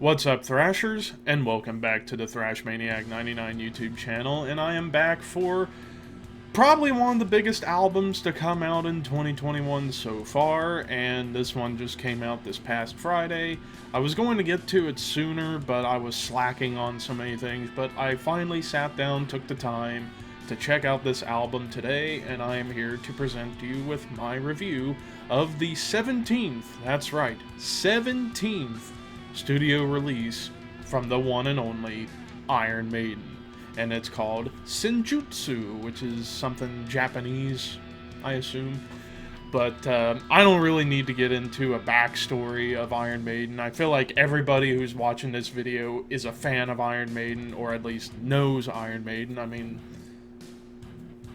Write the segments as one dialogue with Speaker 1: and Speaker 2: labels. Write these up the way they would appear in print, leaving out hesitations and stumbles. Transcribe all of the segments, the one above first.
Speaker 1: What's up, Thrashers, and welcome back to the ThrashManiac99 YouTube channel, and I am back for probably one of the biggest albums to come out in 2021 so far, and this one just came out this past Friday. I was going to get to it sooner, but I was slacking on so many things, but I finally sat down, took the time to check out this album today, and I am here to present to you with my review of the 17th, that's right, 17th studio release from the one and only Iron Maiden, and it's called Senjutsu, which is something Japanese, I assume. But I don't really need to get into a backstory of Iron Maiden. I feel like everybody who's watching this video is a fan of Iron Maiden, or at least knows Iron Maiden. I mean,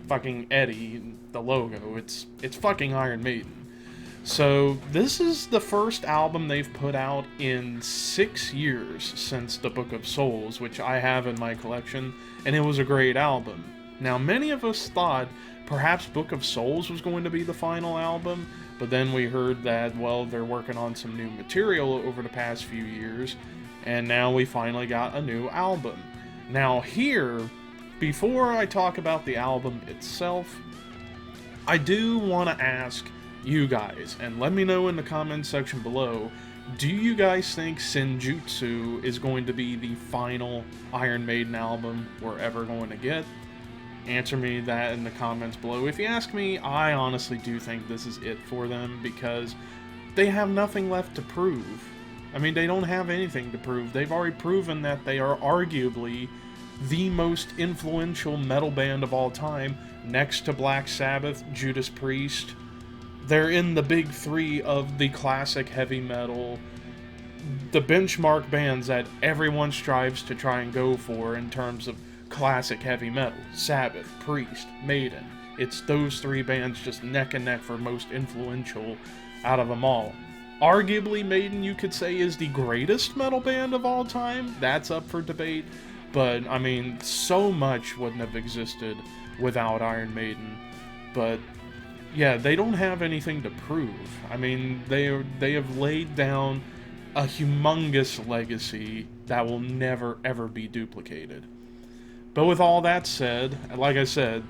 Speaker 1: fucking Eddie, the logo, it's fucking Iron Maiden. So, this is the first album they've put out in 6 years since the Book of Souls, which I have in my collection, and it was a great album. Now, many of us thought perhaps Book of Souls was going to be the final album, but then we heard that, well, they're working on some new material over the past few years, and now we finally got a new album. Now, here, before I talk about the album itself, I do want to ask you guys, and let me know in the comments section below, do you guys think Senjutsu is going to be the final Iron Maiden album we're ever going to get? Answer me that in the comments below. If you ask me, I honestly do think this is it for them, because they have nothing left to prove. I mean, they don't have anything to prove. They've already proven that they are arguably the most influential metal band of all time, next to Black Sabbath, Judas Priest. They're in the big three of the classic heavy metal, the benchmark bands that everyone strives to try and go for in terms of classic heavy metal. Sabbath, Priest, Maiden. It's those three bands just neck and neck for most influential out of them all. Arguably, Maiden, you could say, is the greatest metal band of all time. That's up for debate. But, I mean, so much wouldn't have existed without Iron Maiden. But yeah, they don't have anything to prove. I mean, they have laid down a humongous legacy that will never, ever be duplicated. But with all that said, like I said,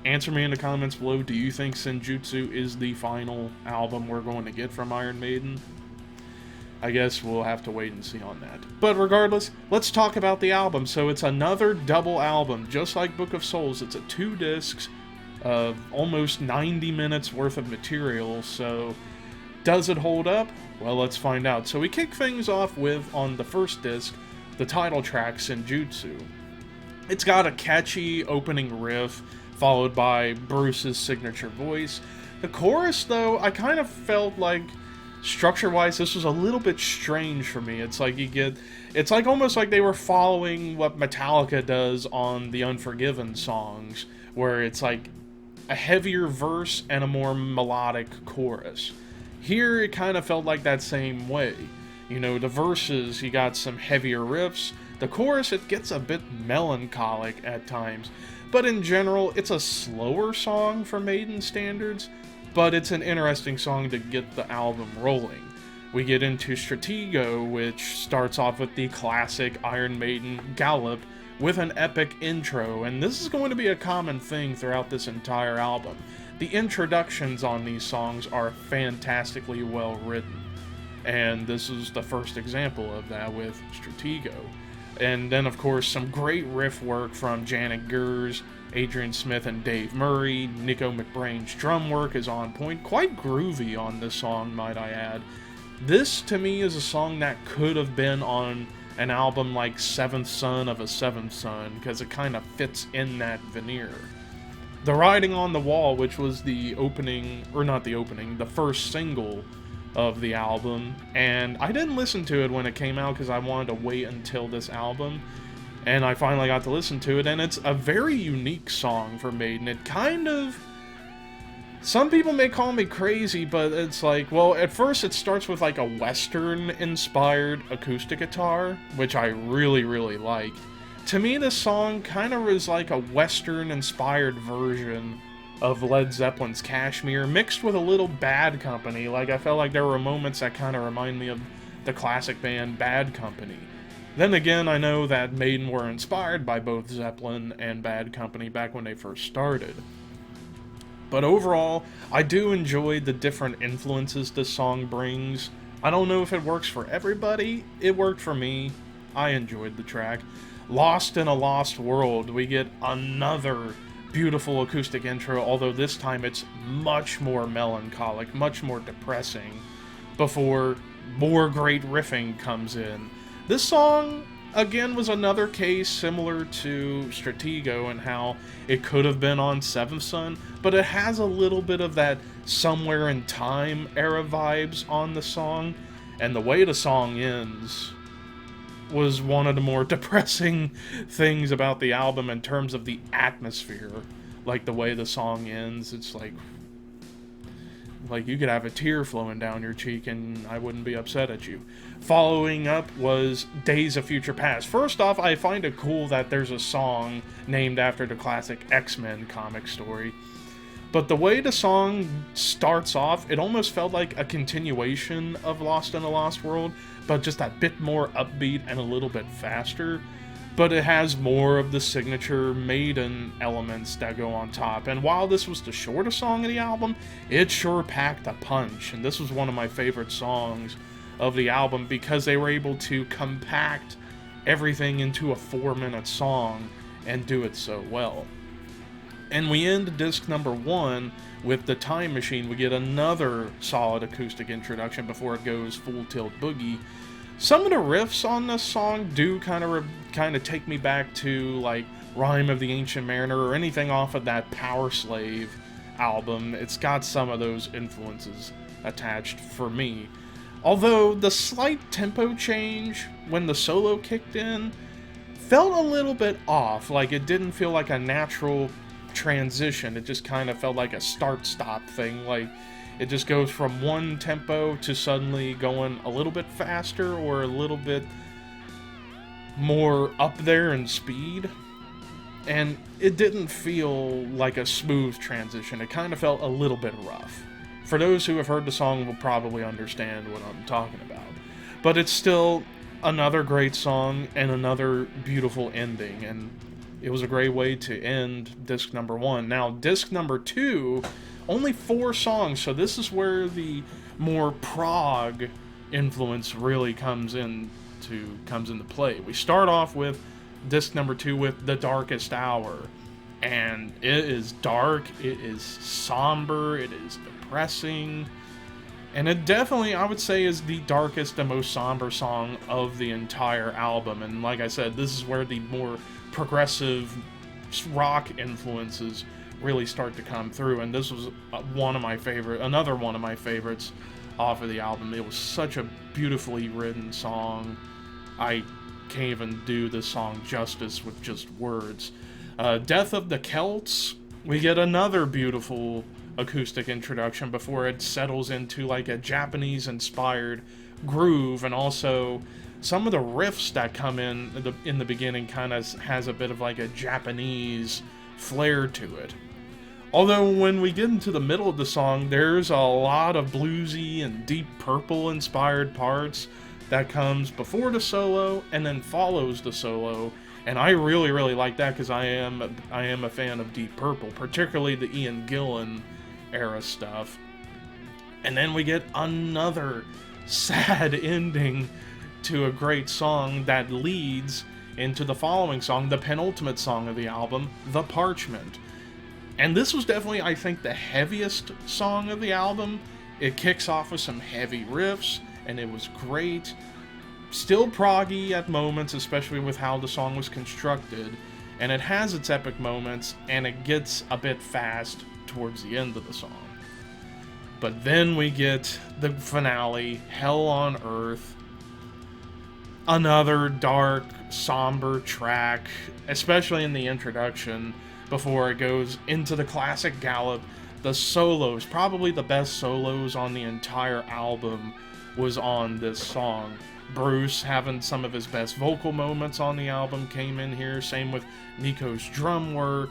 Speaker 1: answer me in the comments below, do you think Senjutsu is the final album we're going to get from Iron Maiden? I guess we'll have to wait and see on that. But regardless, let's talk about the album. So it's another double album, just like Book of Souls. It's a 2 discs, of almost 90 minutes worth of material, so does it hold up? Well, let's find out. So we kick things off with, on the first disc, the title track, Senjutsu. It's got a catchy opening riff, followed by Bruce's signature voice. The chorus, though, I kind of felt like, structure-wise, this was a little bit strange for me. It's like it's like almost like they were following what Metallica does on the Unforgiven songs, where it's like a heavier verse and a more melodic chorus. Here, it kind of felt like that same way. You know, the verses, you got some heavier riffs. The chorus, it gets a bit melancholic at times. But in general, it's a slower song for Maiden standards, but it's an interesting song to get the album rolling. We get into Stratego, which starts off with the classic Iron Maiden gallop, with an epic intro, and this is going to be a common thing throughout this entire album. The introductions on these songs are fantastically well written, and this is the first example of that with Stratego. And then, of course, some great riff work from Janet Gers, Adrian Smith, and Dave Murray. Nico McBrain's drum work is on point, quite groovy on this song, might I add. This, to me, is a song that could have been on an album like Seventh Son of a Seventh Son, because it kind of fits in that veneer. The Writing on the Wall, which was the opening, or not the opening, the first single of the album, and I didn't listen to it when it came out because I wanted to wait until this album, and I finally got to listen to it, and it's a very unique song for Maiden. It kind of, some people may call me crazy, but it's like, well, at first it starts with like a Western-inspired acoustic guitar, which I really, really like. To me, this song kind of is like a Western-inspired version of Led Zeppelin's Kashmir, mixed with a little Bad Company. Like, I felt like there were moments that kind of remind me of the classic band Bad Company. Then again, I know that Maiden were inspired by both Zeppelin and Bad Company back when they first started. But overall, I do enjoy the different influences this song brings. I don't know if it works for everybody. It worked for me. I enjoyed the track. Lost in a Lost World, we get another beautiful acoustic intro, although this time it's much more melancholic, much more depressing, before more great riffing comes in. This song, again, was another case similar to Stratego and how it could have been on Seventh Son, but it has a little bit of that Somewhere in Time era vibes on the song, and the way the song ends was one of the more depressing things about the album in terms of the atmosphere. Like the way the song ends, it's like you could have a tear flowing down your cheek and I wouldn't be upset at you. Following up was Days of Future Past. First off, I find it cool that there's a song named after the classic X-Men comic story. But the way the song starts off, it almost felt like a continuation of Lost in a Lost World, but just a bit more upbeat and a little bit faster. But it has more of the signature Maiden elements that go on top. And while this was the shortest song of the album, it sure packed a punch. And this was one of my favorite songs of the album because they were able to compact everything into a 4-minute song and do it so well. And we end disc number 1 with The Time Machine. We get another solid acoustic introduction before it goes full tilt boogie. Some of the riffs on this song do kind of take me back to like Rhyme of the Ancient Mariner or anything off of that Power Slave album. It's got some of those influences attached for me. Although the slight tempo change when the solo kicked in felt a little bit off. Like it didn't feel like a natural transition. It just kind of felt like a start-stop thing. Like it just goes from one tempo to suddenly going a little bit faster or a little bit more up there in speed. And it didn't feel like a smooth transition. It kind of felt a little bit rough. For those who have heard the song will probably understand what I'm talking about. But it's still another great song and another beautiful ending. And it was a great way to end disc number 1. Now, disc number 2, only 4 songs, so this is where the more prog influence really comes into play. We start off with disc number 2 with The Darkest Hour, and it is dark, it is somber, it is depressing, and it definitely, I would say, is the darkest and most somber song of the entire album. And like I said, this is where the more progressive rock influences really start to come through, and this was another one of my favorites off of the album. It was such a beautifully written song. I can't even do this song justice with just words. Death of the Celts, we get another beautiful acoustic introduction before it settles into like a Japanese inspired groove, and also some of the riffs that come in the beginning kind of has a bit of like a Japanese flair to it. Although when we get into the middle of the song, there's a lot of bluesy and Deep Purple inspired parts that comes before the solo and then follows the solo. And I really, really like that because I am a fan of Deep Purple, particularly the Ian Gillan era stuff. And then we get another sad ending to a great song that leads into the following song, the penultimate song of the album, The Parchment. And this was definitely, I think, the heaviest song of the album. It kicks off with some heavy riffs, and it was great. Still proggy at moments, especially with how the song was constructed. And it has its epic moments, and it gets a bit fast towards the end of the song. But then we get the finale, Hell on Earth. Another dark, somber track, especially in the introduction, before it goes into the classic gallop. The solos, probably the best solos on the entire album, was on this song. Bruce having some of his best vocal moments on the album came in here, same with Nico's drum work.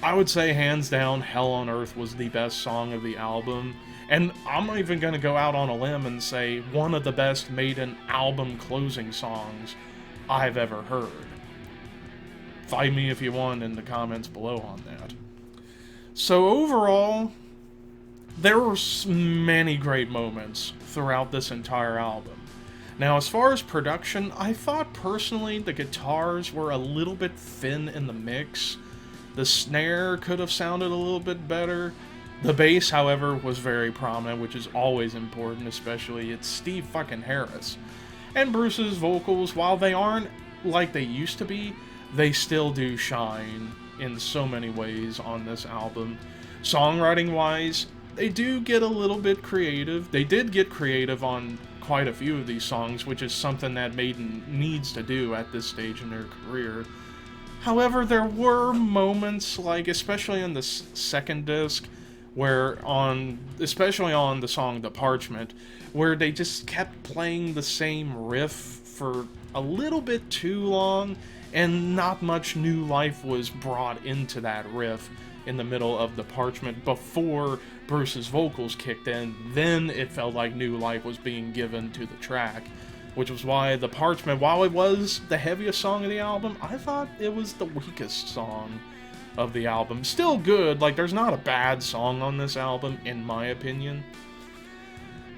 Speaker 1: I would say hands down Hell on Earth was the best song of the album, and I'm even going to go out on a limb and say one of the best Maiden album closing songs I've ever heard. Fight me if you want in the comments below on that. So overall, there were many great moments throughout this entire album. Now, as far as production, I thought personally the guitars were a little bit thin in the mix. The snare could have sounded a little bit better. The bass, however, was very prominent, which is always important, especially it's Steve fucking Harris. And Bruce's vocals, while they aren't like they used to be, they still do shine in so many ways on this album. Songwriting-wise, they do get a little bit creative. They did get creative on quite a few of these songs, which is something that Maiden needs to do at this stage in their career. However, there were moments, like especially on the second disc, where especially on the song The Parchment, where they just kept playing the same riff for a little bit too long, and not much new life was brought into that riff in the middle of The Parchment before Bruce's vocals kicked in. Then it felt like new life was being given to the track, which was why The Parchment, while it was the heaviest song of the album, I thought it was the weakest song of the album. Still good, like there's not a bad song on this album, in my opinion.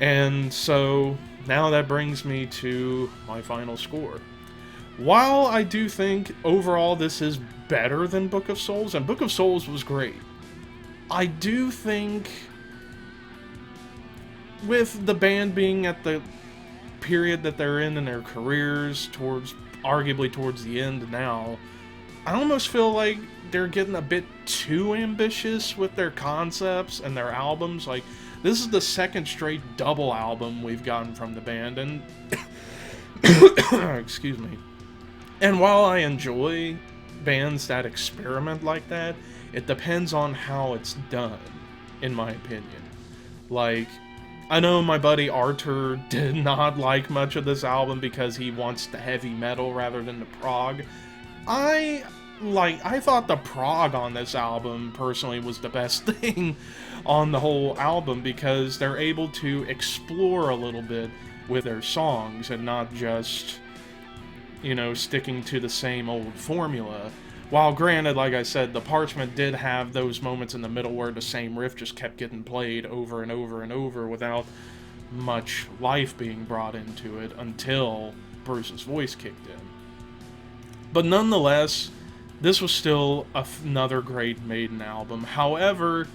Speaker 1: And so, now that brings me to my final score. While I do think overall this is better than Book of Souls, and Book of Souls was great, I do think with the band being at the period that they're in their careers, arguably towards the end now, I almost feel like they're getting a bit too ambitious with their concepts and their albums. Like, this is the second straight double album we've gotten from the band, and excuse me. And while I enjoy bands that experiment like that, it depends on how it's done, in my opinion. Like, I know my buddy Arthur did not like much of this album because he wants the heavy metal rather than the prog. I thought the prog on this album, personally, was the best thing on the whole album, because they're able to explore a little bit with their songs and not just, you know, sticking to the same old formula. While granted, like I said, The Parchment did have those moments in the middle where the same riff just kept getting played over and over and over without much life being brought into it until Bruce's voice kicked in. But nonetheless, this was still another great Maiden album. However,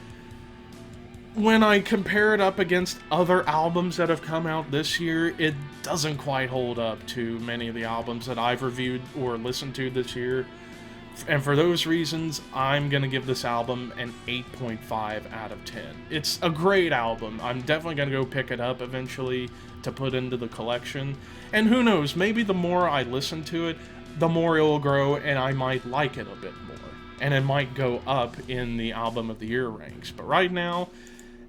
Speaker 1: when I compare it up against other albums that have come out this year, it doesn't quite hold up to many of the albums that I've reviewed or listened to this year. And for those reasons, I'm going to give this album an 8.5 out of 10. It's a great album. I'm definitely going to go pick it up eventually to put into the collection. And who knows, maybe the more I listen to it, the more it will grow and I might like it a bit more. And it might go up in the Album of the Year ranks. But right now,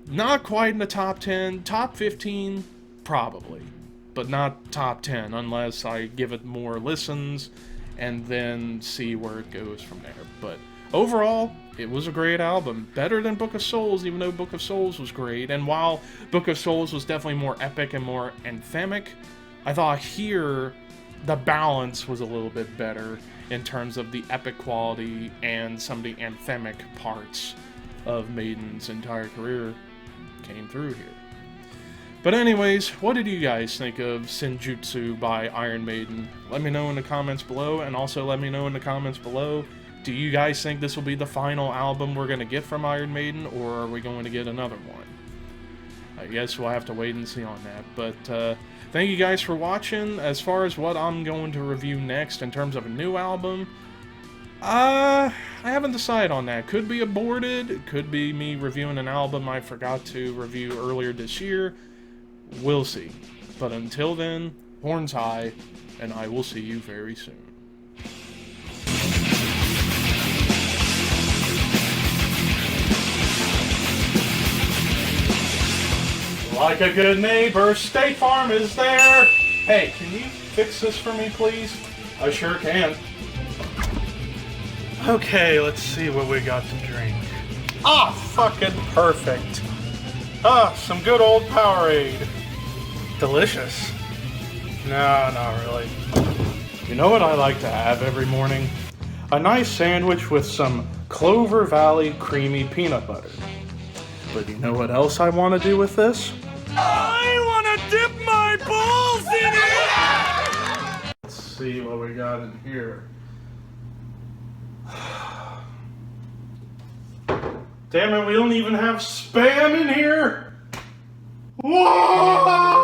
Speaker 1: not quite in the top 10. Top 15, probably. But not top 10 unless I give it more listens and then see where it goes from there. But overall, it was a great album. Better than Book of Souls, even though Book of Souls was great. And while Book of Souls was definitely more epic and more anthemic, I thought here the balance was a little bit better in terms of the epic quality and some of the anthemic parts of Maiden's entire career came through here. But anyways, what did you guys think of Senjutsu by Iron Maiden? Let me know in the comments below, and also let me know in the comments below, do you guys think this will be the final album we're going to get from Iron Maiden, or are we going to get another one? I guess we'll have to wait and see on that. But thank you guys for watching. As far as what I'm going to review next in terms of a new album, I haven't decided on that. Could be Aborted, it could be me reviewing an album I forgot to review earlier this year. We'll see. But until then, horns high, and I will see you very soon. Like a good neighbor, State Farm is there. Hey, can you fix this for me, please? I sure can. Okay, let's see what we got to drink. Ah, fucking perfect. Ah, some good old Powerade. Delicious. No, not really. You know what I like to have every morning? A nice sandwich with some Clover Valley creamy peanut butter. But you know what else I want to do with this? I want to dip my balls in it! Let's see what we got in here. Damn it, we don't even have Spam in here! Whoa!